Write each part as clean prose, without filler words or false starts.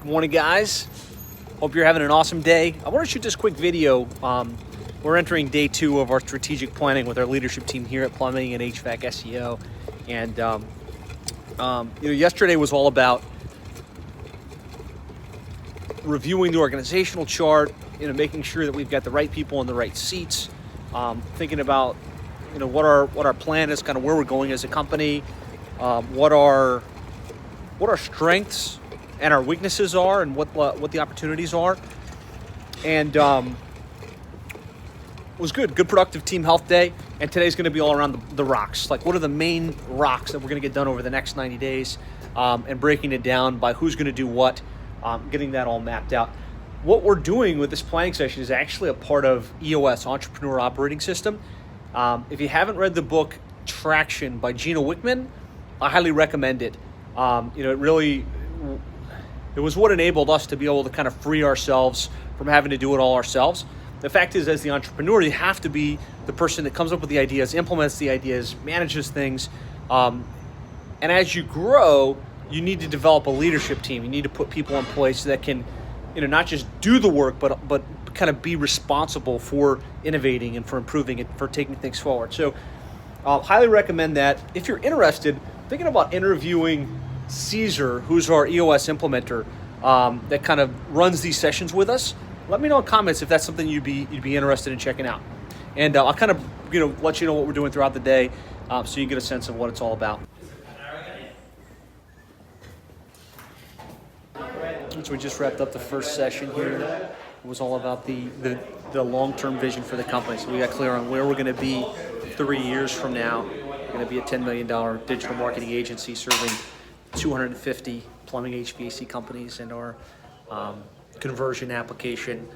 Good morning, guys. Hope you're having an awesome day. I want to shoot this quick video. We're entering day 2 of our strategic planning with our leadership team here at Plumbing and HVAC SEO. And yesterday was all about reviewing the organizational chart, making sure that we've got the right people in the right seats, thinking about what our plan is, kind of where we're going as a company, what our strengths and our weaknesses are, and what the opportunities are. And it was good productive team health day. And today's going to be all around the rocks. Like, what are the main rocks that we're going to get done over the next 90 days, and breaking it down by who's going to do what, getting that all mapped out. What we're doing with this planning session is actually a part of EOS, Entrepreneur Operating System. If you haven't read the book Traction by Gino Wickman, I highly recommend it. It was what enabled us to be able to kind of free ourselves from having to do it all ourselves. The fact is, as the entrepreneur, you have to be the person that comes up with the ideas, implements the ideas, manages things. And as you grow, you need to develop a leadership team. You need to put people in place that can, not just do the work, but kind of be responsible for innovating and for improving and for taking things forward. So I'll highly recommend that. If you're interested, thinking about interviewing Caesar, who's our EOS implementer, that kind of runs these sessions with us, let me know in comments if that's something you'd be interested in checking out. And I'll kind of let you know what we're doing throughout the day, so you get a sense of what it's all about. So we just wrapped up the first session here. It was all about the long-term vision for the company. So we got clear on where we're going to be 3 years from now. We're going to be a $10 million digital marketing agency serving 250 plumbing HVAC companies, and our conversion application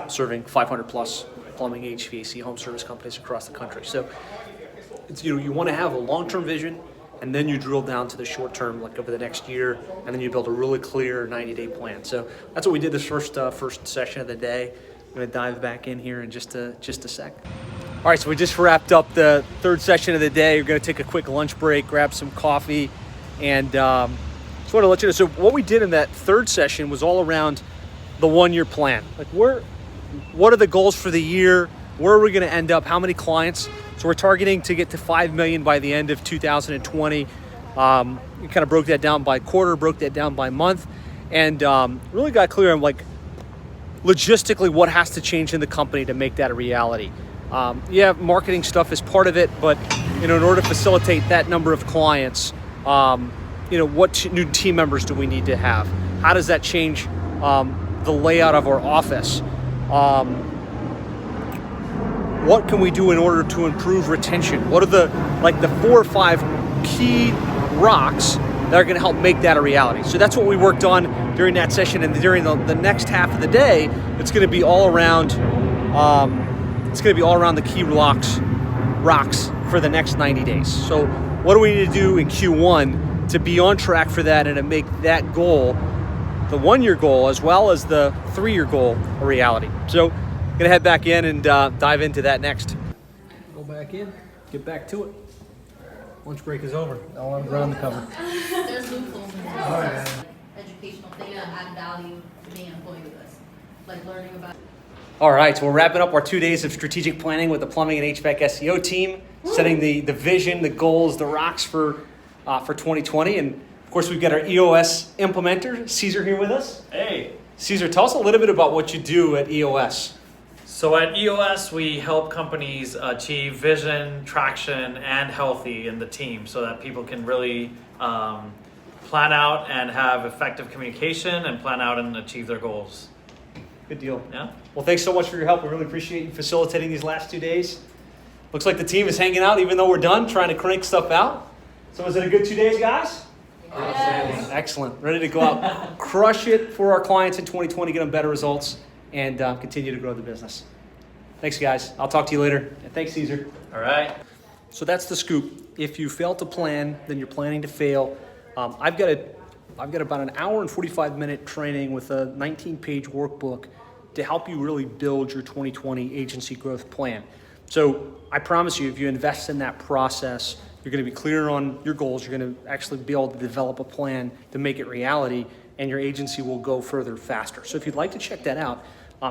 serving 500 plus plumbing HVAC home service companies across the country. So it's, you want to have a long-term vision, and then you drill down to the short term, like over the next year, and then you build a really clear 90-day plan. So that's what we did this first session of the day. I'm going to dive back in here in just a sec. All right, so we just wrapped up the third session of the day. We're going to take a quick lunch break, grab some coffee, and just want to let you know. So what we did in that third session was all around the 1-year plan. Like, what are the goals for the year? Where are we going to end up? How many clients? So we're targeting to get to 5 million by the end of 2020. We kind of broke that down by quarter, broke that down by month, and really got clear on logistically what has to change in the company to make that a reality. Marketing stuff is part of it, but in order to facilitate that number of clients, what new team members do we need to have? How does that change the layout of our office? What can we do in order to improve retention? What are the 4 or 5 key rocks that are going to help make that a reality? So that's what we worked on during that session, and during the next half of the day, it's going to be all around. It's going to be all around the key rocks for the next 90 days. So what do we need to do in Q1 to be on track for that and to make that goal, the 1-year goal as well as the 3-year goal, a reality? So I'm going to head back in and dive into that next. Go back in, get back to it. Lunch break is over. Now I'm ground to cover. There's loopholes in there. Educational thing that add value to being an employee with us, like learning about. All right, so we're wrapping up our 2 days of strategic planning with the Plumbing and HVAC SEO team, setting the vision, the goals, the rocks for 2020. And of course, we've got our EOS implementer, Caesar, here with us. Hey. Caesar, tell us a little bit about what you do at EOS. So at EOS, we help companies achieve vision, traction, and healthy in the team so that people can really plan out and have effective communication and plan out and achieve their goals. Good deal. Yeah. Well, thanks so much for your help. We really appreciate you facilitating these last 2 days. Looks like the team is hanging out even though we're done, trying to crank stuff out. So was it a good 2 days, guys? Yes. Excellent. Ready to go out, crush it for our clients in 2020, get them better results, and continue to grow the business. Thanks, guys. I'll talk to you later. And thanks, Caesar. All right. So that's the scoop. If you fail to plan, then you're planning to fail. I've got about an hour and 45-minute training with a 19-page workbook to help you really build your 2020 agency growth plan. So I promise you, if you invest in that process, You're going to be clear on your goals. You're going to actually be able to develop a plan to make it reality, and your agency will go further faster. So if you'd like to check that out,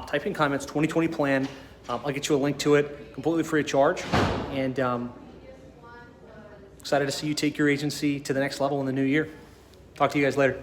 type in comments 2020 plan. I'll get you a link to it completely free of charge. And excited to see you take your agency to the next level in the new year. Talk to you guys later.